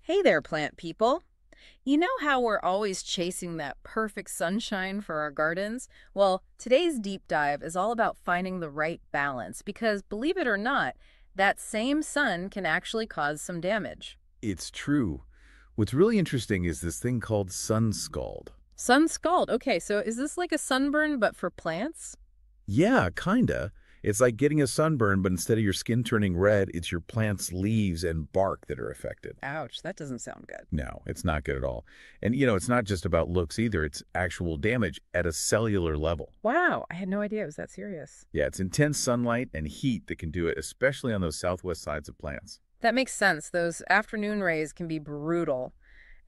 Hey there, plant people. You know how we're always chasing that perfect sunshine for our gardens? Well, today's deep dive is all about finding the right balance because, believe it or not, that same sun can actually cause some damage. It's true. What's really interesting is this thing called sun scald. Sun scald. Okay, so is this like a sunburn but for plants? Yeah, kinda. It's like getting a sunburn, but instead of your skin turning red, it's your plant's leaves and bark that are affected. Ouch, that doesn't sound good. No, it's not good at all. And, it's not just about looks either. It's actual damage at a cellular level. Wow, I had no idea it was that serious. Yeah, it's intense sunlight and heat that can do it, especially on those southwest sides of plants. That makes sense. Those afternoon rays can be brutal.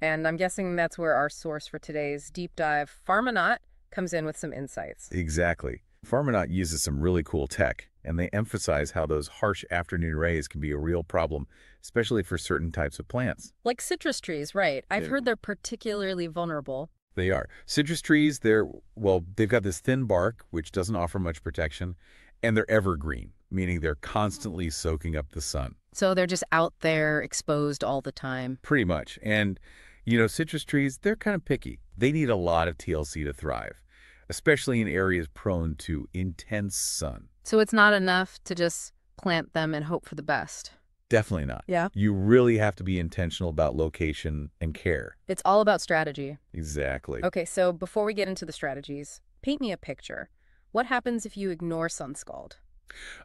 And I'm guessing that's where our source for today's deep dive, Pharmanaut, comes in with some insights. Exactly. Pharmanaut uses some really cool tech, and they emphasize how those harsh afternoon rays can be a real problem, especially for certain types of plants. Like citrus trees, right. I've Yeah. heard they're particularly vulnerable. They are. Citrus trees, they've got this thin bark, which doesn't offer much protection, and they're evergreen, meaning they're constantly soaking up the sun. So they're just out there exposed all the time. Pretty much. And, citrus trees, they're kind of picky. They need a lot of TLC to thrive, especially in areas prone to intense sun. So it's not enough to just plant them and hope for the best. Definitely not. Yeah. You really have to be intentional about location and care. It's all about strategy. Exactly. Okay, so before we get into the strategies, paint me a picture. What happens if you ignore sun scald?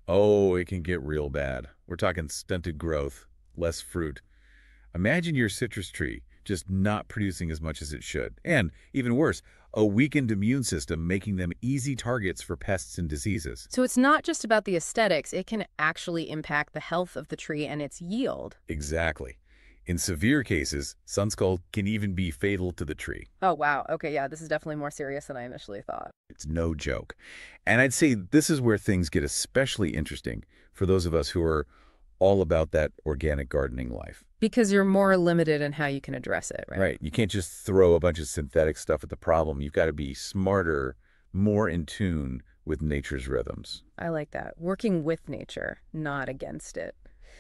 Oh, it can get real bad. We're talking stunted growth, less fruit. Imagine your citrus tree just not producing as much as it should. And even worse, a weakened immune system making them easy targets for pests and diseases. So it's not just about the aesthetics, it can actually impact the health of the tree and its yield. Exactly. In severe cases, sun scald can even be fatal to the tree. Oh, wow. Okay, yeah, this is definitely more serious than I initially thought. It's no joke. And I'd say this is where things get especially interesting for those of us who are all about that organic gardening life. Because you're more limited in how you can address it, right? Right. You can't just throw a bunch of synthetic stuff at the problem. You've got to be smarter, more in tune with nature's rhythms. I like that. Working with nature, not against it.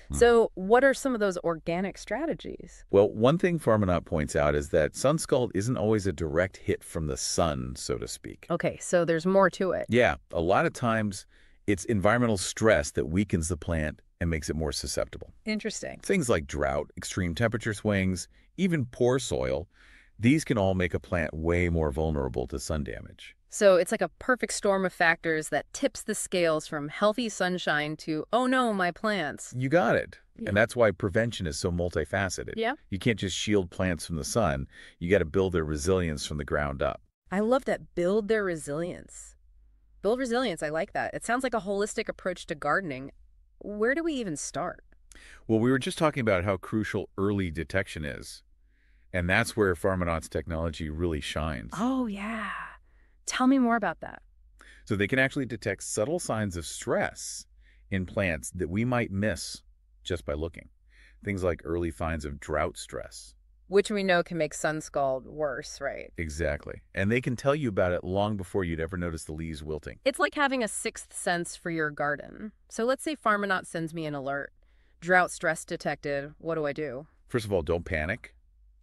Hmm. So, what are some of those organic strategies? Well, one thing Pharmanaut points out is that sun scald isn't always a direct hit from the sun, so to speak. Okay, so there's more to it. Yeah, a lot of times it's environmental stress that weakens the plant and makes it more susceptible. Interesting. Things like drought, extreme temperature swings, even poor soil, these can all make a plant way more vulnerable to sun damage. So, it's like a perfect storm of factors that tips the scales from healthy sunshine to, oh no, my plants. You got it. Yeah. And that's why prevention is so multifaceted. Yeah. You can't just shield plants from the sun. You got to build their resilience from the ground up. I love that. Build their resilience. Build resilience. I like that. It sounds like a holistic approach to gardening. Where do we even start? Well, we were just talking about how crucial early detection is. And that's where Pharmanaut's technology really shines. Oh, yeah. Tell me more about that. So they can actually detect subtle signs of stress in plants that we might miss just by looking. Things like early signs of drought stress. Which we know can make sun scald worse, right? Exactly. And they can tell you about it long before you'd ever notice the leaves wilting. It's like having a sixth sense for your garden. So let's say Pharmanaut sends me an alert. Drought stress detected. What do I do? First of all, don't panic.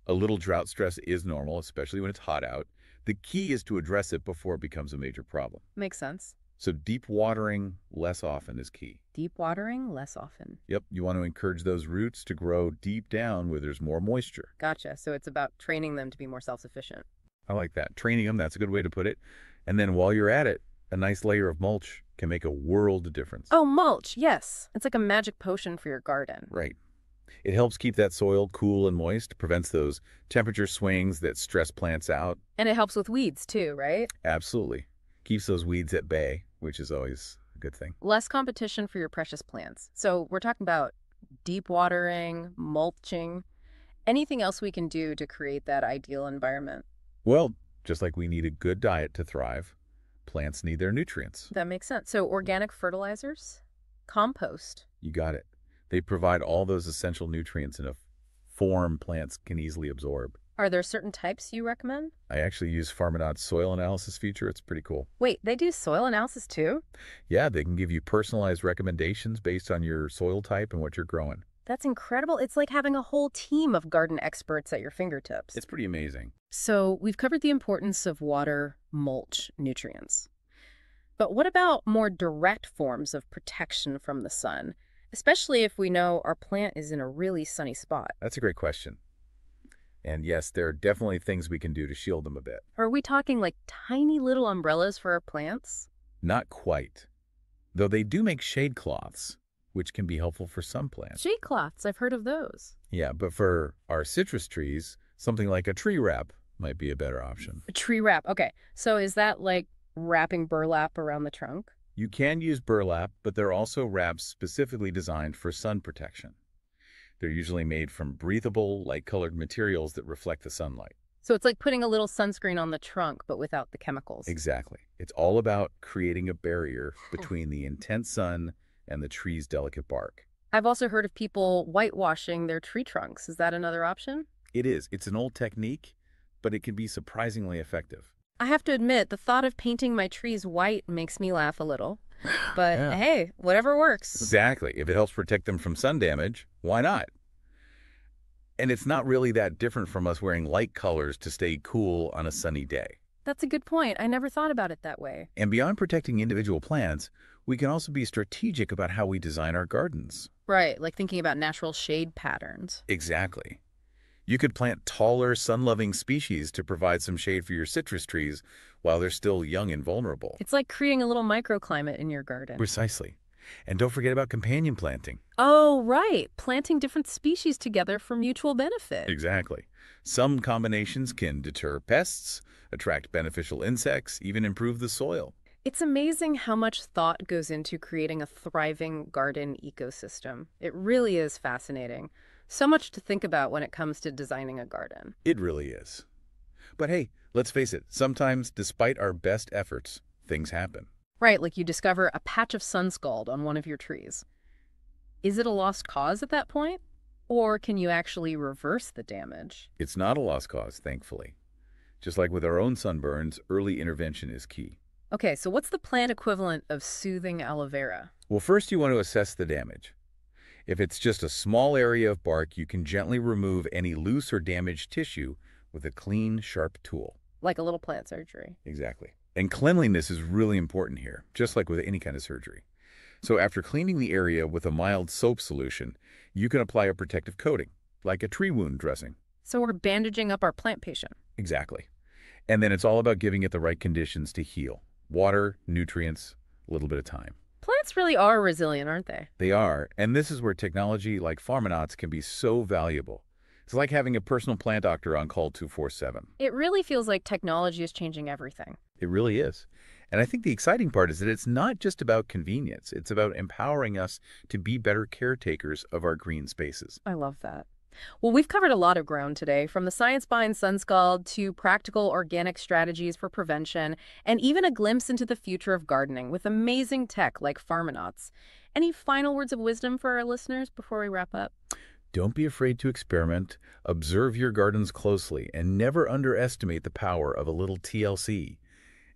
A little drought stress is normal, especially when it's hot out. The key is to address it before it becomes a major problem. Makes sense. So deep watering less often is key. Deep watering less often. Yep, you want to encourage those roots to grow deep down where there's more moisture. Gotcha. So it's about training them to be more self-sufficient. I like that. Training them, that's a good way to put it. And then while you're at it, a nice layer of mulch can make a world of difference. Oh, mulch. Yes. It's like a magic potion for your garden. Right. It helps keep that soil cool and moist, prevents those temperature swings that stress plants out. And it helps with weeds too, right? Absolutely. Keeps those weeds at bay, which is always a good thing. Less competition for your precious plants. So we're talking about deep watering, mulching, anything else we can do to create that ideal environment. Well, just like we need a good diet to thrive, plants need their nutrients. That makes sense. So organic fertilizers, compost. You got it. They provide all those essential nutrients in a form plants can easily absorb. Are there certain types you recommend? I actually use Pharmanaut's soil analysis feature. It's pretty cool. Wait, they do soil analysis too? Yeah, they can give you personalized recommendations based on your soil type and what you're growing. That's incredible. It's like having a whole team of garden experts at your fingertips. It's pretty amazing. So we've covered the importance of water, mulch, nutrients. But what about more direct forms of protection from the sun, especially if we know our plant is in a really sunny spot? That's a great question. And yes, there are definitely things we can do to shield them a bit. Are we talking like tiny little umbrellas for our plants? Not quite. Though they do make shade cloths, which can be helpful for some plants. Shade cloths, I've heard of those. Yeah, but for our citrus trees, something like a tree wrap might be a better option. A tree wrap. Okay, so is that like wrapping burlap around the trunk? You can use burlap, but there are also wraps specifically designed for sun protection. They're usually made from breathable, light-colored materials that reflect the sunlight. So it's like putting a little sunscreen on the trunk, but without the chemicals. Exactly. It's all about creating a barrier between the intense sun and the tree's delicate bark. I've also heard of people whitewashing their tree trunks. Is that another option? It is. It's an old technique, but it can be surprisingly effective. I have to admit, the thought of painting my trees white makes me laugh a little. But Yeah. hey, whatever works. Exactly. If it helps protect them from sun damage, why not? And it's not really that different from us wearing light colors to stay cool on a sunny day. That's a good point. I never thought about it that way. And beyond protecting individual plants, we can also be strategic about how we design our gardens. Right, like thinking about natural shade patterns. Exactly. You could plant taller, sun-loving species to provide some shade for your citrus trees while they're still young and vulnerable. It's like creating a little microclimate in your garden. Precisely. And don't forget about companion planting. Oh, right. Planting different species together for mutual benefit. Exactly. Some combinations can deter pests, attract beneficial insects, even improve the soil. It's amazing how much thought goes into creating a thriving garden ecosystem. It really is fascinating. So much to think about when it comes to designing a garden. It really is. But hey, let's face it, sometimes, despite our best efforts, things happen. Right, like you discover a patch of sun scald on one of your trees. Is it a lost cause at that point? Or can you actually reverse the damage? It's not a lost cause, thankfully. Just like with our own sunburns, early intervention is key. Okay, so what's the plant equivalent of soothing aloe vera? Well, first you want to assess the damage. If it's just a small area of bark, you can gently remove any loose or damaged tissue with a clean, sharp tool. Like a little plant surgery. Exactly. And cleanliness is really important here, just like with any kind of surgery. So after cleaning the area with a mild soap solution, you can apply a protective coating, like a tree wound dressing. So we're bandaging up our plant patient. Exactly. And then it's all about giving it the right conditions to heal. Water, nutrients, a little bit of time. Plants really are resilient, aren't they? They are, and this is where technology like Pharmanauts can be so valuable. It's like having a personal plant doctor on call 24/7. It really feels like technology is changing everything. It really is. And I think the exciting part is that it's not just about convenience. It's about empowering us to be better caretakers of our green spaces. I love that. Well, we've covered a lot of ground today, from the science behind sun scald to practical organic strategies for prevention, and even a glimpse into the future of gardening with amazing tech like Pharmanauts. Any final words of wisdom for our listeners before we wrap up? Don't be afraid to experiment, observe your gardens closely, and never underestimate the power of a little TLC.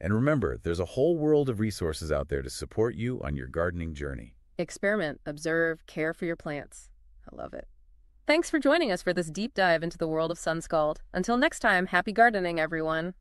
And remember, there's a whole world of resources out there to support you on your gardening journey. Experiment, observe, care for your plants. I love it. Thanks for joining us for this deep dive into the world of sun scald. Until next time, happy gardening, everyone.